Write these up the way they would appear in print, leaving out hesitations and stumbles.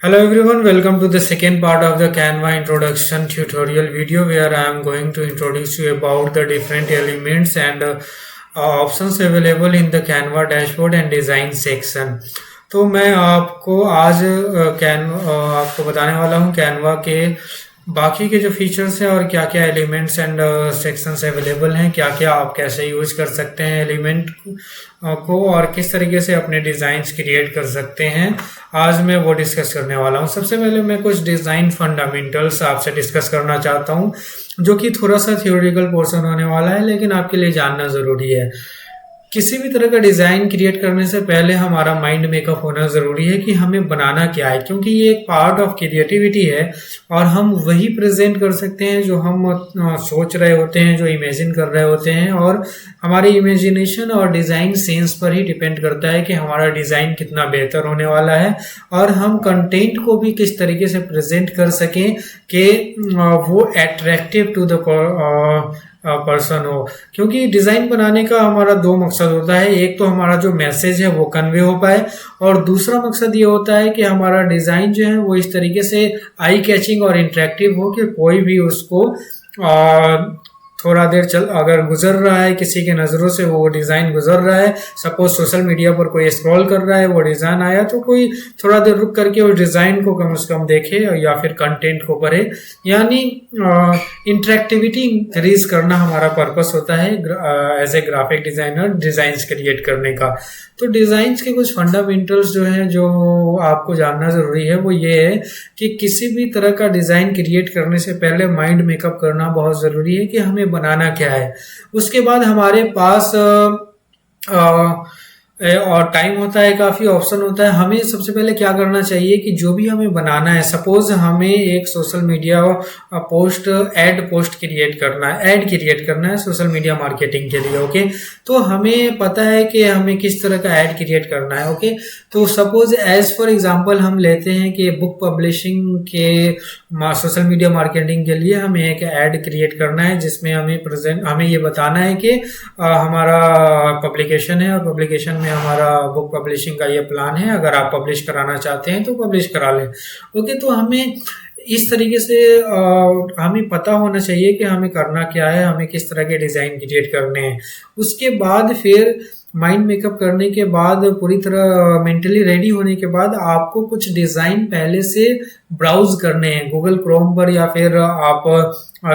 Hello everyone, welcome to the second part of the Canva introduction tutorial video where I am going to introduce you about the different elements and options available in the Canva dashboard and design section. तो मैं आपको आज आपको बताने वाला हूँ Canva के बाकी के जो फीचर्स हैं और क्या क्या एलिमेंट्स एंड सेक्शंस अवेलेबल हैं, क्या क्या आप कैसे यूज कर सकते हैं एलिमेंट को और किस तरीके से अपने डिज़ाइंस क्रिएट कर सकते हैं। आज मैं वो डिस्कस करने वाला हूँ। सबसे पहले मैं कुछ डिज़ाइन फंडामेंटल्स आपसे डिस्कस करना चाहता हूँ जो कि थोड़ा सा थ्योरेटिकल पोर्शन होने वाला है, लेकिन आपके लिए जानना ज़रूरी है। किसी भी तरह का डिज़ाइन क्रिएट करने से पहले हमारा माइंड मेकअप होना ज़रूरी है कि हमें बनाना क्या है, क्योंकि ये एक पार्ट ऑफ क्रिएटिविटी है और हम वही प्रेजेंट कर सकते हैं जो हम सोच रहे होते हैं, जो इमेजिन कर रहे होते हैं। और हमारी इमेजिनेशन और डिज़ाइन सेंस पर ही डिपेंड करता है कि हमारा डिज़ाइन कितना बेहतर होने वाला है और हम कंटेंट को भी किस तरीके से प्रेजेंट कर सकें कि वो अट्रैक्टिव टू द पर्सन हो। क्योंकि डिज़ाइन बनाने का हमारा दो मकसद होता है, एक तो हमारा जो मैसेज है वो कन्वे हो पाए और दूसरा मकसद ये होता है कि हमारा डिज़ाइन जो है वो इस तरीके से आई कैचिंग और इंटरेक्टिव हो कि कोई भी उसको थोड़ा देर अगर गुजर रहा है, किसी के नज़रों से वो डिज़ाइन गुजर रहा है, सपोज सोशल मीडिया पर कोई स्क्रॉल कर रहा है, वो डिज़ाइन आया तो कोई थोड़ा देर रुक करके उस डिज़ाइन को कम से कम देखे या फिर कंटेंट को पढ़े। यानी इंटरेक्टिविटी इंक्रीज करना हमारा पर्पस होता है as a graphic designer designs create करने का। तो डिज़ाइंस के कुछ फंडामेंटल्स जो हैं जो आपको जानना ज़रूरी है वो ये है कि किसी भी तरह का डिज़ाइन क्रिएट करने से पहले माइंड मेकअप करना बहुत ज़रूरी है कि हमें बनाना क्या है। उसके बाद हमारे पास और टाइम होता है, काफ़ी ऑप्शन होता है। हमें सबसे पहले क्या करना चाहिए कि जो भी हमें बनाना है, सपोज हमें एक सोशल मीडिया ऐड क्रिएट करना है सोशल मीडिया मार्केटिंग के लिए। ओके, तो हमें पता है कि हमें किस तरह का ऐड क्रिएट करना है। ओके, तो सपोज एज फॉर एग्जांपल हम लेते हैं कि बुक पब्लिशिंग के सोशल मीडिया मार्केटिंग के लिए हमें एक ऐड क्रिएट करना है जिसमें हमें ये बताना है कि हमारा पब्लिकेशन है और पब्लिकेशन में हमारा बुक पब्लिशिंग का ये प्लान है, अगर आप पब्लिश कराना चाहते हैं तो पब्लिश करा लें। ओके, तो हमें इस तरीके से हमें पता होना चाहिए कि हमें करना क्या है, हमें किस तरह के डिज़ाइन क्रिएट करने हैं। उसके बाद फिर माइंड मेकअप करने के बाद, पूरी तरह मेंटली रेडी होने के बाद आपको कुछ डिज़ाइन पहले से ब्राउज करने हैं गूगल क्रोम पर या फिर आप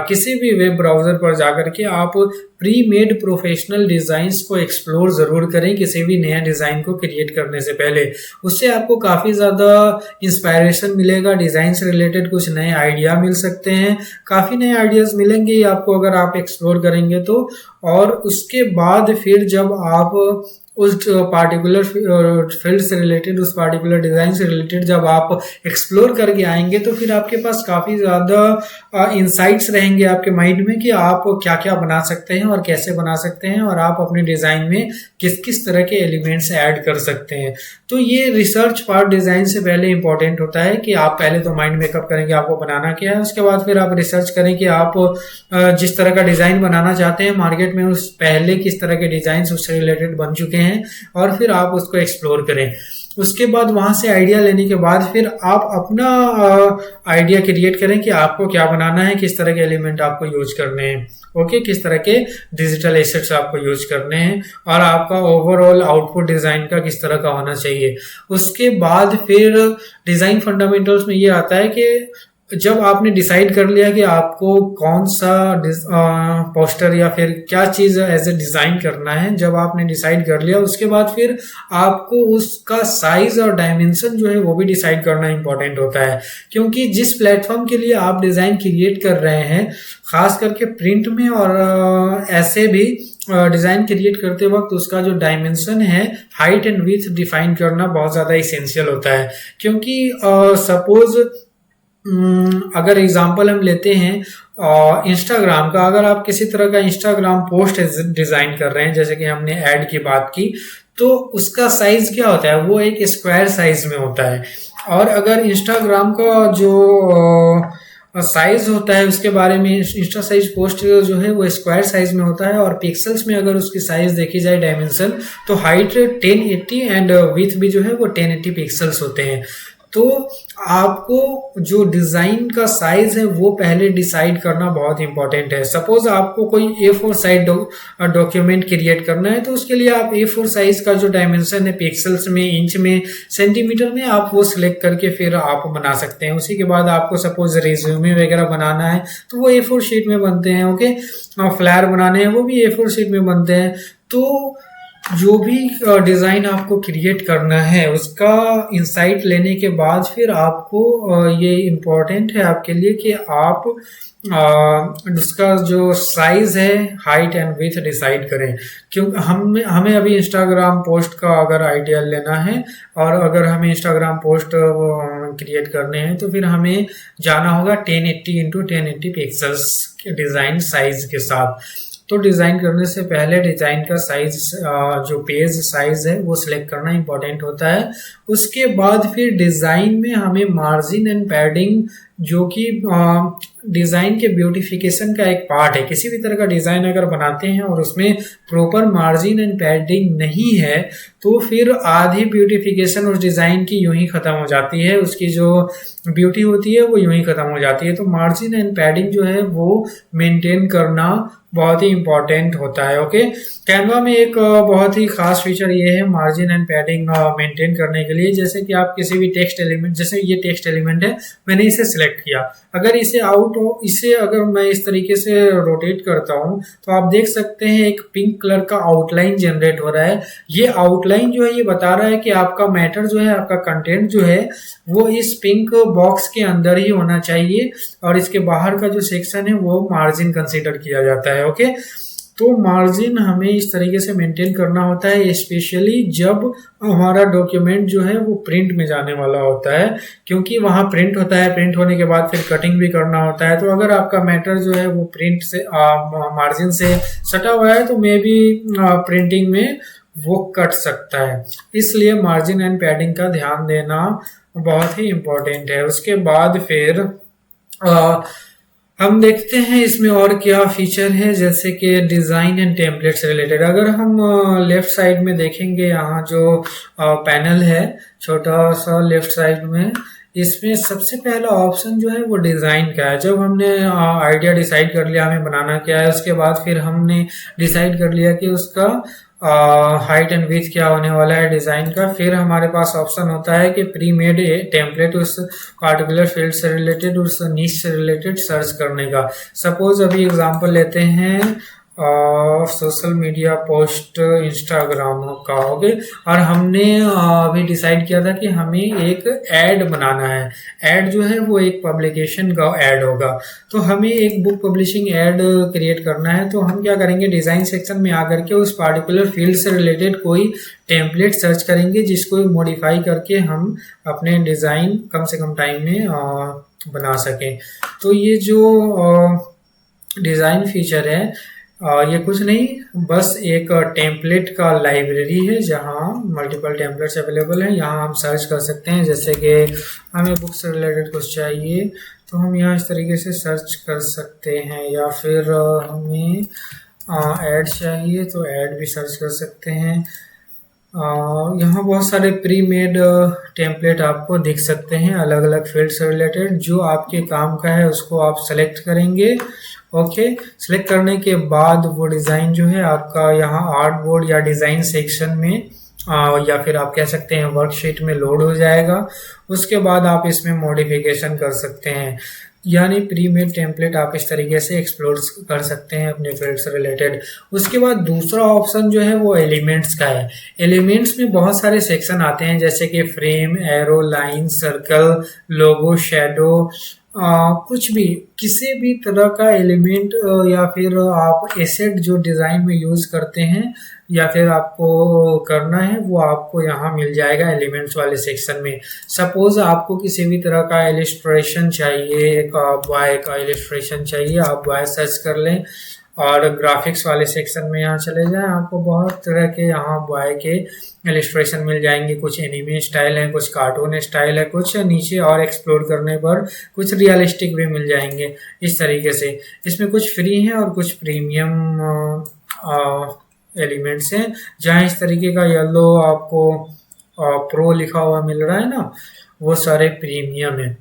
किसी भी वेब ब्राउज़र पर जाकर के आप प्री मेड प्रोफेशनल डिज़ाइंस को एक्सप्लोर ज़रूर करें किसी भी नया डिज़ाइन को क्रिएट करने से पहले। उससे आपको काफ़ी ज़्यादा इंस्पायरेशन मिलेगा, डिज़ाइन से रिलेटेड कुछ नए आइडिया मिल सकते हैं, काफ़ी नए आइडियाज़ मिलेंगे आपको अगर आप एक्सप्लोर करेंगे तो। और उसके बाद फिर जब आप उस पार्टिकुलर फील्ड से रिलेटेड, उस पार्टिकुलर डिज़ाइन से रिलेटेड जब आप एक्सप्लोर करके आएंगे तो फिर आपके पास काफ़ी ज़्यादा इंसाइट्स रहेंगे आपके माइंड में कि आप क्या क्या बना सकते हैं और कैसे बना सकते हैं और आप अपने डिज़ाइन में किस किस तरह के एलिमेंट्स ऐड कर सकते हैं। तो ये रिसर्च पार्ट डिज़ाइन से पहले इंपॉर्टेंट होता है कि आप पहले तो माइंड मेकअप करेंगे आपको बनाना क्या है, उसके बाद फिर आप रिसर्च करें कि आप जिस तरह का डिज़ाइन बनाना चाहते हैं मार्केट में उस पहले किस तरह के डिज़ाइन उससे रिलेटेड बन चुके हैं और फिर आप उसको एक्सप्लोर करें। उसके बाद वहां से आइडिया लेने के बाद फिर आप अपना आइडिया क्रिएट करें कि आपको क्या बनाना है, किस तरह के एलिमेंट आपको यूज करने हैं। ओके, किस तरह के डिजिटल एसेट्स आपको यूज करने हैं और आपका ओवरऑल आउटपुट डिज़ाइन का किस तरह का होना चाहिए। उसके बाद फिर डिज़ाइन फंडामेंटल्स में ये आता है कि जब आपने डिसाइड कर लिया कि आपको कौन सा पोस्टर या फिर क्या चीज़ एज ए डिज़ाइन करना है, जब आपने डिसाइड कर लिया उसके बाद फिर आपको उसका साइज और डायमेंशन जो है वो भी डिसाइड करना इंपॉर्टेंट होता है। क्योंकि जिस प्लेटफॉर्म के लिए आप डिज़ाइन क्रिएट कर रहे हैं, खास करके प्रिंट में और ऐसे भी डिज़ाइन क्रिएट करते वक्त उसका जो डायमेंशन है, हाइट एंड विड्थ डिफाइन करना बहुत ज़्यादा इसेंशियल होता है। क्योंकि सपोज अगर एग्जांपल हम लेते हैं इंस्टाग्राम का, अगर आप किसी तरह का इंस्टाग्राम पोस्ट डिज़ाइन कर रहे हैं, जैसे कि हमने ऐड की बात की, तो उसका साइज क्या होता है, वो एक स्क्वायर साइज में होता है। और अगर इंस्टाग्राम का जो साइज होता है उसके बारे में, इंस्टा साइज पोस्ट जो है वो स्क्वायर साइज में होता है और पिक्सल्स में अगर उसकी साइज देखी जाए डायमेंशन, तो हाइट 1080 एंड विड्थ भी जो है वो 1080 पिक्सल्स होते हैं। तो आपको जो डिज़ाइन का साइज़ है वो पहले डिसाइड करना बहुत इंपॉर्टेंट है। सपोज़ आपको कोई A4 साइज डॉक्यूमेंट क्रिएट करना है, तो उसके लिए आप A4 साइज़ का जो डायमेंशन है पिक्सेल्स में, इंच में, सेंटीमीटर में, आप वो सिलेक्ट करके फिर आप बना सकते हैं। उसी के बाद आपको सपोज़ रिज्यूमे वगैरह बनाना है तो वो A4 शीट में बनते हैं, ओके। फ्लायर बनाने हैं वो भी A4 शीट में बनते हैं। तो जो भी डिज़ाइन आपको क्रिएट करना है उसका इंसाइट लेने के बाद फिर आपको ये इम्पोर्टेंट है आपके लिए कि आप उसका जो साइज़ है, हाइट एंड विड्थ डिसाइड करें। क्योंकि हमें अभी इंस्टाग्राम पोस्ट का अगर आइडिया लेना है और अगर हमें इंस्टाग्राम पोस्ट क्रिएट करने हैं तो फिर हमें जाना होगा 1080 इंटू 1080 पिक्सल्स के डिज़ाइन साइज़ के साथ। तो डिज़ाइन करने से पहले डिज़ाइन का साइज़, जो पेज साइज़ है वो सिलेक्ट करना इंपॉर्टेंट होता है। उसके बाद फिर डिज़ाइन में हमें मार्जिन एंड पैडिंग, जो कि डिज़ाइन के ब्यूटिफिकेशन का एक पार्ट है। किसी भी तरह का डिज़ाइन अगर बनाते हैं और उसमें प्रॉपर मार्जिन एंड पैडिंग नहीं है तो फिर आधी ब्यूटिफिकेशन उस डिज़ाइन की यूं ही ख़त्म हो जाती है, उसकी जो ब्यूटी होती है वो यूं ही ख़त्म हो जाती है। तो मार्जिन एंड पैडिंग जो है वो मेंटेन करना बहुत ही इंपॉर्टेंट होता है, ओके। कैनवा में एक बहुत ही खास फीचर ये है मार्जिन एंड पैडिंग मेंटेन करने के लिए। जैसे कि आप किसी भी टेक्स्ट एलिमेंट, जैसे ये टेक्स्ट एलिमेंट है, मैंने इसे सिलेक्ट किया, अगर इसे इसे अगर मैं इस तरीके से रोटेट करता हूँ तो आप देख सकते हैं एक पिंक कलर का आउटलाइन जनरेट हो रहा है। ये आउटलाइन जो है ये बता रहा है कि आपका मैटर जो है, आपका कंटेंट जो है वो इस पिंक बॉक्स के अंदर ही होना चाहिए और इसके बाहर का जो सेक्शन है वो मार्जिन कंसीडर किया जाता है, ओके। तो मार्जिन हमें इस तरीके से मेंटेन करना होता है, स्पेशली जब हमारा डॉक्यूमेंट जो है वो प्रिंट में जाने वाला होता है, क्योंकि वहाँ प्रिंट होता है, प्रिंट होने के बाद फिर कटिंग भी करना होता है। तो अगर आपका मैटर जो है वो प्रिंट से मार्जिन से सटा हुआ है तो मे बी प्रिंटिंग में वो कट सकता है, इसलिए मार्जिन एंड पैडिंग का ध्यान देना बहुत ही इम्पोर्टेंट है। उसके बाद फिर हम देखते हैं इसमें और क्या फीचर है, जैसे कि डिज़ाइन एंड टेम्पलेट से रिलेटेड। अगर हम लेफ्ट साइड में देखेंगे, यहाँ जो पैनल है छोटा सा लेफ्ट साइड में, इसमें सबसे पहला ऑप्शन जो है वो डिज़ाइन का है। जब हमने आइडिया डिसाइड कर लिया हमें बनाना क्या है, उसके बाद फिर हमने डिसाइड कर लिया कि उसका हाइट एंड विड्थ क्या होने वाला है डिज़ाइन का, फिर हमारे पास ऑप्शन होता है कि प्री मेड टेम्पलेट उस पार्टिकुलर फील्ड से रिलेटेड, उस नीश से रिलेटेड सर्च करने का। सपोज अभी एग्जांपल लेते हैं सोशल मीडिया पोस्ट इंस्टाग्राम का, ओके। और हमने अभी डिसाइड किया था कि हमें एक ऐड बनाना है। ऐड जो है वो एक पब्लिकेशन का ऐड होगा, तो हमें एक बुक पब्लिशिंग ऐड क्रिएट करना है। तो हम क्या करेंगे, डिज़ाइन सेक्शन में आकर के उस पार्टिकुलर फील्ड से रिलेटेड कोई टेम्पलेट सर्च करेंगे जिसको मॉडिफाई करके हम अपने डिज़ाइन कम से कम टाइम में बना सकें। तो ये जो डिज़ाइन फीचर है ये कुछ नहीं, बस एक टेम्पलेट का लाइब्रेरी है जहाँ मल्टीपल टेम्पलेट्स अवेलेबल हैं। यहाँ हम सर्च कर सकते हैं, जैसे कि हमें बुक से रिलेटेड कुछ चाहिए तो हम यहाँ इस तरीके से सर्च कर सकते हैं, या फिर हमें ऐड चाहिए तो ऐड भी सर्च कर सकते हैं। यहाँ बहुत सारे प्री मेड टेम्पलेट आपको दिख सकते हैं अलग अलग फील्ड से रिलेटेड। जो आपके काम का है उसको आप सेलेक्ट करेंगे, ओके। सेलेक्ट करने के बाद वो डिज़ाइन जो है आपका यहाँ आर्ट बोर्ड या डिज़ाइन सेक्शन में या फिर आप कह सकते हैं वर्कशीट में लोड हो जाएगा। उसके बाद आप इसमें मॉडिफिकेशन कर सकते हैं, यानी प्री मेड टेम्पलेट आप इस तरीके से एक्सप्लोर कर सकते हैं अपने फील्ड से रिलेटेड। उसके बाद दूसरा ऑप्शन जो है वो एलिमेंट्स का है। एलिमेंट्स में बहुत सारे सेक्शन आते हैं, जैसे कि फ्रेम, एरो, लाइन, सर्कल, लोगो, शैडो, कुछ भी, किसी भी तरह का एलिमेंट या फिर आप एसेट जो डिज़ाइन में यूज़ करते हैं या फिर आपको करना है वो आपको यहाँ मिल जाएगा एलिमेंट्स वाले सेक्शन में। सपोज आपको किसी भी तरह का इलिस्ट्रेशन चाहिए, एक बॉय का इलिस्ट्रेशन चाहिए, आप बॉय सर्च कर लें और ग्राफिक्स वाले सेक्शन में यहाँ चले जाएं, आपको बहुत तरह के यहाँ बॉय के इलिस्ट्रेशन मिल जाएंगे। कुछ एनिमे स्टाइल है, कुछ कार्टून स्टाइल है, कुछ नीचे और एक्सप्लोर करने पर कुछ रियलिस्टिक भी मिल जाएंगे इस तरीके से। इसमें कुछ फ्री हैं और कुछ प्रीमियम एलिमेंट्स हैं। जहाँ इस तरीके का येलो आपको प्रो लिखा हुआ मिल रहा है ना, वो सारे प्रीमियम है।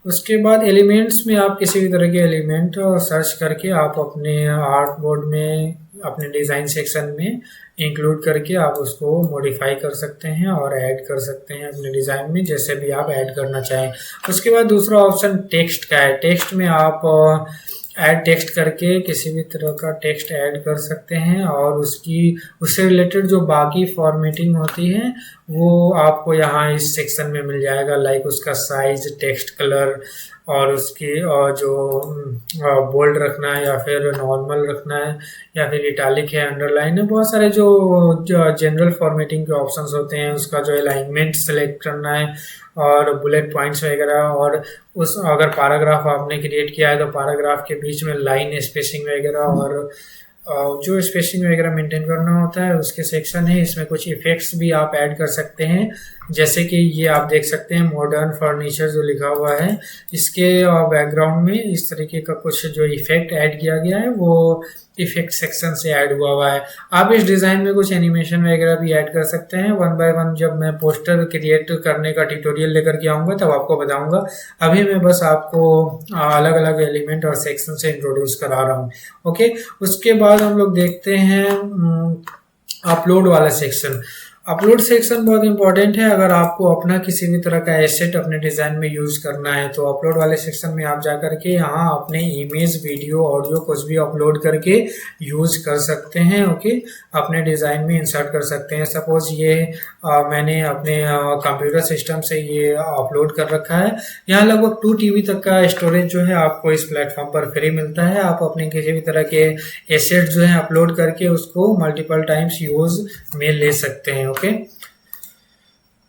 उसके बाद एलिमेंट्स में आप किसी भी तरह के एलिमेंट सर्च करके आप अपने आर्ट बोर्ड में अपने डिज़ाइन सेक्शन में इंक्लूड करके आप उसको मॉडिफाई कर सकते हैं और ऐड कर सकते हैं अपने डिज़ाइन में, जैसे भी आप ऐड करना चाहें। उसके बाद दूसरा ऑप्शन टेक्स्ट का है। टेक्स्ट में आप ऐड टेक्स्ट करके किसी भी तरह का टेक्स्ट ऐड कर सकते हैं और उससे रिलेटेड जो बाकी फॉर्मेटिंग होती है वो आपको यहाँ इस सेक्शन में मिल जाएगा, लाइक उसका साइज, टेक्स्ट कलर और उसकी जो बोल्ड रखना है या फिर नॉर्मल रखना है या फिर इटालिक है, अंडरलाइन है, बहुत सारे जो जनरल फॉर्मेटिंग के ऑप्शंस होते हैं, उसका जो अलाइनमेंट सेलेक्ट करना है और बुलेट पॉइंट्स वगैरह, और उस अगर पैराग्राफ आपने क्रिएट किया है तो पैराग्राफ के बीच में लाइन स्पेसिंग वगैरह और जो स्पेसिंग वगैरह मेंटेन करना होता है उसके सेक्शन है। इसमें कुछ इफेक्ट्स भी आप ऐड कर सकते हैं, जैसे कि ये आप देख सकते हैं मॉडर्न फर्नीचर जो लिखा हुआ है, इसके बैकग्राउंड में इस तरीके का कुछ जो इफेक्ट ऐड किया गया है वो इफेक्ट सेक्शन से ऐड हुआ है। आप इस डिज़ाइन में कुछ एनिमेशन वगैरह भी ऐड कर सकते हैं। वन बाय वन जब मैं पोस्टर क्रिएट करने का ट्यूटोरियल लेकर के आऊँगा तब आपको बताऊँगा। अभी मैं बस आपको अलग अलग एलिमेंट और सेक्शन से इंट्रोड्यूस करा रहा हूँ। ओके, उसके बाद हम लोग देखते हैं अपलोड वाला सेक्शन। अपलोड सेक्शन बहुत इंपॉर्टेंट है। अगर आपको अपना किसी भी तरह का एसेट अपने डिज़ाइन में यूज़ करना है तो अपलोड वाले सेक्शन में आप जा करके यहाँ अपने इमेज, वीडियो, ऑडियो कुछ भी अपलोड करके यूज़ कर सकते हैं। ओके, अपने डिज़ाइन में इंसर्ट कर सकते हैं। सपोज ये मैंने अपने कंप्यूटर सिस्टम से ये अपलोड कर रखा है। यहाँ लगभग 2 TB तक का स्टोरेज जो है आपको इस प्लेटफॉर्म पर फ्री मिलता है। आप अपने किसी भी तरह के एसेट जो है अपलोड करके उसको मल्टीपल टाइम्स यूज़ में ले सकते हैं। ओके,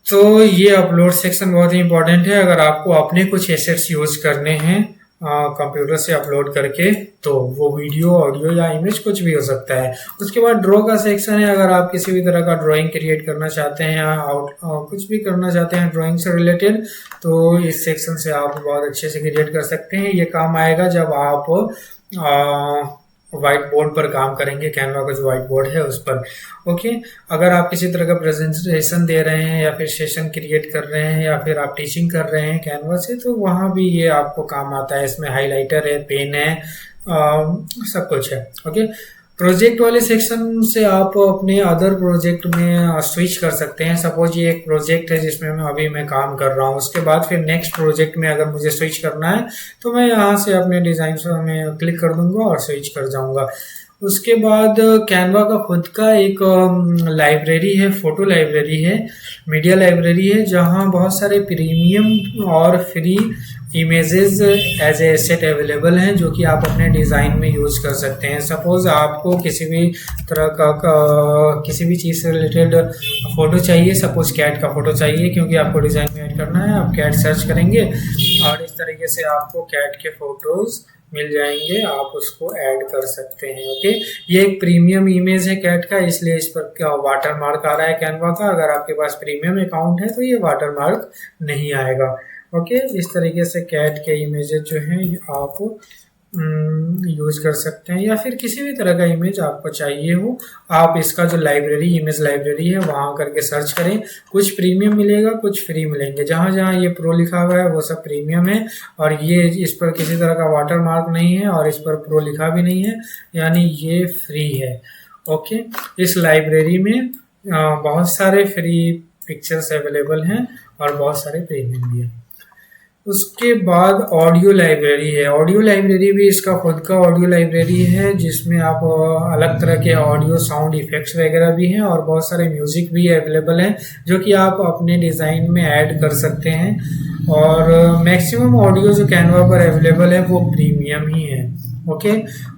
तो ये अपलोड सेक्शन बहुत ही इंपॉर्टेंट है। अगर आपको अपने कुछ एसेट्स यूज करने हैं कंप्यूटर से अपलोड करके, तो वो वीडियो, ऑडियो या इमेज कुछ भी हो सकता है। उसके बाद ड्रॉ का सेक्शन है। अगर आप किसी भी तरह का ड्राइंग क्रिएट करना चाहते हैं या कुछ भी करना चाहते हैं ड्राइंग से रिलेटेड, तो इस सेक्शन से आप बहुत अच्छे से क्रिएट कर सकते हैं। ये काम आएगा जब आप व्हाइट बोर्ड पर काम करेंगे, कैनवा का जो व्हाइट बोर्ड है उस पर। ओके, अगर आप किसी तरह का प्रेजेंटेशन दे रहे हैं या फिर सेशन क्रिएट कर रहे हैं या फिर आप टीचिंग कर रहे हैं कैनवा से, तो वहाँ भी ये आपको काम आता है। इसमें हाइलाइटर है, पेन है, सब कुछ है। ओके, प्रोजेक्ट वाले सेक्शन से आप अपने अदर प्रोजेक्ट में स्विच कर सकते हैं। सपोज ये एक प्रोजेक्ट है जिसमें मैं काम कर रहा हूँ, उसके बाद फिर नेक्स्ट प्रोजेक्ट में अगर मुझे स्विच करना है तो मैं यहाँ से अपने डिज़ाइन में क्लिक कर दूंगा और स्विच कर जाऊंगा। उसके बाद कैनवा का खुद का एक लाइब्रेरी है, फोटो लाइब्रेरी है, मीडिया लाइब्रेरी है, जहाँ बहुत सारे प्रीमियम और free images as a asset available हैं जो कि आप अपने डिज़ाइन में यूज़ कर सकते हैं। सपोज़ आपको किसी भी तरह का किसी भी चीज़ से रिलेटेड फ़ोटो चाहिए, सपोज़ कैट का फ़ोटो चाहिए क्योंकि आपको डिज़ाइन में ऐड करना है, आप कैट सर्च करेंगे और इस तरीके से आपको कैट के फ़ोटोज़ मिल जाएंगे, आप उसको ऐड कर सकते हैं। ओके, ये एक प्रीमियम इमेज है कैट का, इसलिए इस पर क्या वाटर मार्क आ रहा है कैनवा का। अगर आपके पास प्रीमियम अकाउंट है तो ये वाटर मार्क नहीं आएगा। ओके, इस तरीके से कैट के इमेजेस जो हैं आप यूज कर सकते हैं, या फिर किसी भी तरह का इमेज आपको चाहिए हो, आप इसका जो लाइब्रेरी, इमेज लाइब्रेरी है, वहाँ करके सर्च करें। कुछ प्रीमियम मिलेगा, कुछ फ्री मिलेंगे। जहाँ जहाँ ये प्रो लिखा हुआ है वो सब प्रीमियम है और ये इस पर किसी तरह का वाटर मार्क नहीं है और इस पर प्रो लिखा भी नहीं है, यानी ये फ्री है। ओके, इस लाइब्रेरी में बहुत सारे फ्री पिक्चर्स अवेलेबल हैं और बहुत सारे प्रीमियम भी हैं। उसके बाद ऑडियो लाइब्रेरी है। ऑडियो लाइब्रेरी भी इसका खुद का ऑडियो लाइब्रेरी है जिसमें आप अलग तरह के ऑडियो साउंड इफेक्ट्स वगैरह भी हैं और बहुत सारे म्यूज़िक भी अवेलेबल हैं जो कि आप अपने डिज़ाइन में ऐड कर सकते हैं। और मैक्सिमम ऑडियो जो कैनवा पर अवेलेबल है वो प्रीमियम ही है। ओके,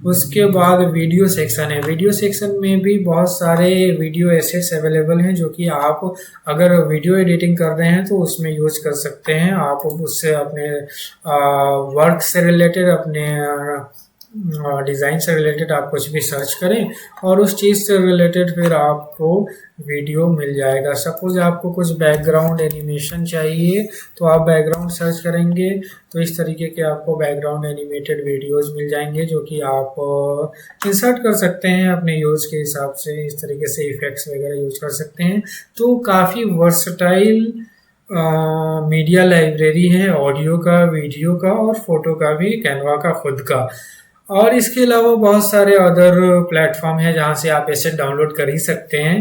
उसके बाद वीडियो सेक्शन है। वीडियो सेक्शन में भी बहुत सारे वीडियो एसेट्स अवेलेबल हैं जो कि आप अगर वीडियो एडिटिंग कर रहे हैं तो उसमें यूज कर सकते हैं। आप उससे अपने वर्क से रिलेटेड, अपने डिज़ाइन से रिलेटेड आप कुछ भी सर्च करें और उस चीज़ से रिलेटेड फिर आपको वीडियो मिल जाएगा। सपोज आपको कुछ बैकग्राउंड एनिमेशन चाहिए तो आप बैकग्राउंड सर्च करेंगे तो इस तरीके के आपको बैकग्राउंड एनिमेटेड वीडियोस मिल जाएंगे जो कि आप इंसर्ट कर सकते हैं अपने यूज़ के हिसाब से। इस तरीके से इफेक्ट्स वगैरह यूज कर सकते हैं। तो काफ़ी वर्सटाइल मीडिया लाइब्रेरी है, ऑडियो का, वीडियो का और फोटो का भी, कैनवा का खुद का। और इसके अलावा बहुत सारे अदर प्लेटफॉर्म है जहाँ से आप एसेट डाउनलोड कर ही सकते हैं,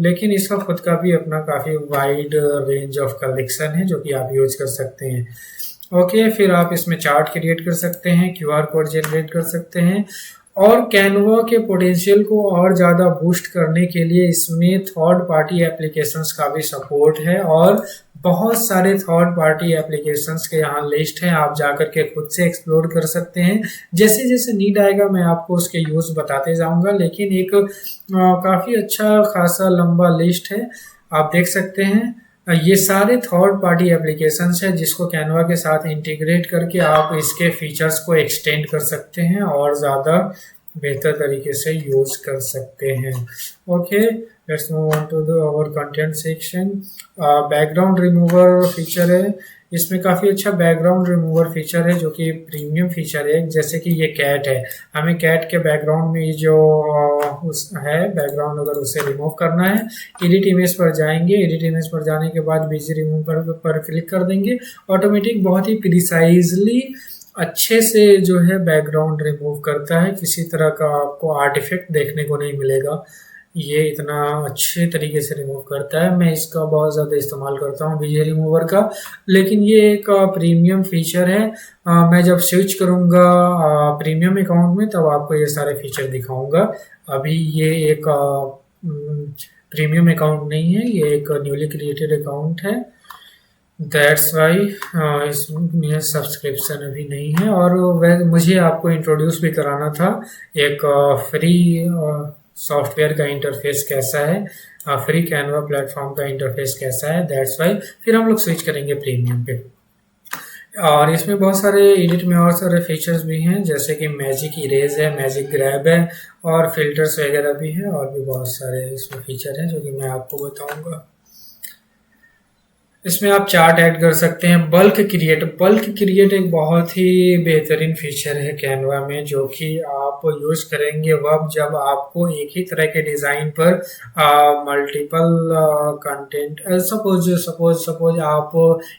लेकिन इसका खुद का भी अपना काफ़ी वाइड रेंज ऑफ कलेक्शन है जो कि आप यूज कर सकते हैं। ओके, फिर आप इसमें चार्ट क्रिएट कर सकते हैं, क्यूआर कोड जनरेट कर सकते हैं, और कैनवा के पोटेंशियल को और ज़्यादा बूस्ट करने के लिए इसमें थर्ड पार्टी एप्लीकेशंस का भी सपोर्ट है, और बहुत सारे थर्ड पार्टी एप्लीकेशंस के यहाँ लिस्ट है, आप जाकर के खुद से एक्सप्लोर कर सकते हैं। जैसे जैसे नीड आएगा मैं आपको उसके यूज़ बताते जाऊंगा, लेकिन एक काफ़ी अच्छा खासा लंबा लिस्ट है, आप देख सकते हैं। ये सारे थर्ड पार्टी एप्लीकेशंस है जिसको कैनवा के साथ इंटीग्रेट करके आप इसके फीचर्स को एक्सटेंड कर सकते हैं और ज़्यादा बेहतर तरीके से यूज कर सकते हैं। Okay, let's move on to the our content section. Background remover feature है, इसमें काफ़ी अच्छा बैकग्राउंड रिमूवर फीचर है जो कि प्रीमियम फीचर है। जैसे कि ये कैट है, हमें कैट के बैकग्राउंड में जो उस है बैकग्राउंड, अगर उसे रिमूव करना है, एडिट इमेज पर जाएंगे, एडिट इमेज पर जाने के बाद बीजी रिमूव पर क्लिक कर देंगे, ऑटोमेटिक बहुत ही प्रिसाइजली अच्छे से जो है बैकग्राउंड रिमूव करता है। किसी तरह का आपको आर्टिफैक्ट देखने को नहीं मिलेगा, ये इतना अच्छे तरीके से रिमूव करता है। मैं इसका बहुत ज़्यादा इस्तेमाल करता हूँ बीजे रिमूवर का, लेकिन ये एक प्रीमियम फीचर है। मैं जब स्विच करूँगा प्रीमियम अकाउंट में तब आपको ये सारे फीचर दिखाऊंगा। अभी ये एक प्रीमियम अकाउंट नहीं है, ये एक न्यूली क्रिएटेड अकाउंट है, दैट्स वाई इसमें सब्सक्रिप्शन अभी नहीं है। और वह मुझे आपको इंट्रोड्यूस भी कराना था एक फ्री सॉफ्टवेयर का इंटरफेस कैसा है, फ्री कैनवा प्लेटफॉर्म का इंटरफेस कैसा है, दैट्स वाई फिर हम लोग स्विच करेंगे प्रीमियम पे। और इसमें बहुत सारे एडिट में और सारे फीचर्स भी हैं, जैसे कि मैजिक इरेज है, मैजिक ग्रैब है, और फिल्टर्स वगैरह भी है, और भी बहुत सारे इसमें फीचर हैं जो कि मैं आपको बताऊंगा। इसमें आप चार्ट ऐड कर सकते हैं। बल्क क्रिएट एक बहुत ही बेहतरीन फीचर है कैनवा में, जो कि आप यूज करेंगे वब जब आपको एक ही तरह के डिज़ाइन पर मल्टीपल कंटेंट, सपोज आप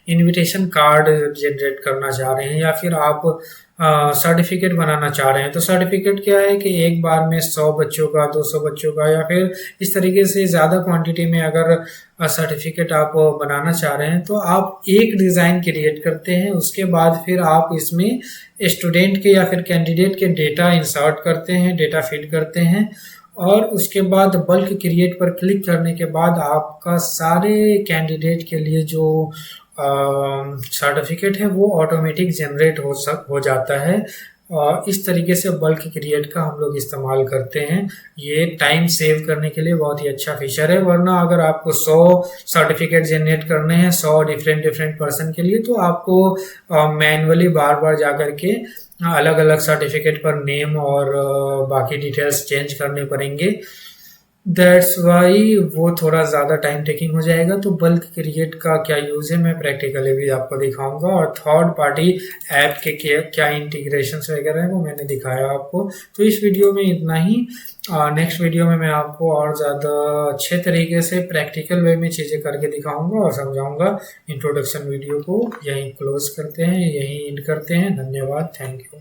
इनविटेशन कार्ड जनरेट करना चाह रहे हैं, या फिर आप सर्टिफिकेट बनाना चाह रहे हैं। तो सर्टिफिकेट क्या है कि एक बार में 100 बच्चों का, 200 बच्चों का, या फिर इस तरीके से ज़्यादा क्वांटिटी में अगर सर्टिफिकेट आप बनाना चाह रहे हैं तो आप एक डिज़ाइन क्रिएट करते हैं, उसके बाद फिर आप इसमें स्टूडेंट के या फिर कैंडिडेट के डेटा इंसर्ट करते हैं, डेटा फीड करते हैं, और उसके बाद बल्क क्रिएट पर क्लिक करने के बाद आपका सारे कैंडिडेट के लिए जो सर्टिफिकेट है वो ऑटोमेटिक जनरेट हो जाता है। और इस तरीके से बल्क क्रिएट का हम लोग इस्तेमाल करते हैं। ये टाइम सेव करने के लिए बहुत ही अच्छा फीचर है, वरना अगर आपको 100 सर्टिफिकेट जनरेट करने हैं 100 डिफरेंट पर्सन के लिए, तो आपको मैनुअली बार बार जा कर के अलग अलग सर्टिफिकेट पर नेम और बाकी डिटेल्स चेंज करने पड़ेंगे। दैट्स वाई वो थोड़ा ज़्यादा टाइम टेकिंग हो जाएगा। तो बल्क क्रिएट का क्या यूज़ है मैं प्रैक्टिकली भी आपको दिखाऊंगा, और थर्ड पार्टी ऐप के क्या इंटीग्रेशंस वगैरह है वो मैंने दिखाया आपको। तो इस वीडियो में इतना ही। नेक्स्ट वीडियो में मैं आपको और ज़्यादा अच्छे तरीके से प्रैक्टिकल वे में चीज़ें करके दिखाऊंगा और समझाऊंगा। इंट्रोडक्शन वीडियो को यहीं क्लोज करते हैं, यहीं एंड करते हैं। धन्यवाद, थैंक यू।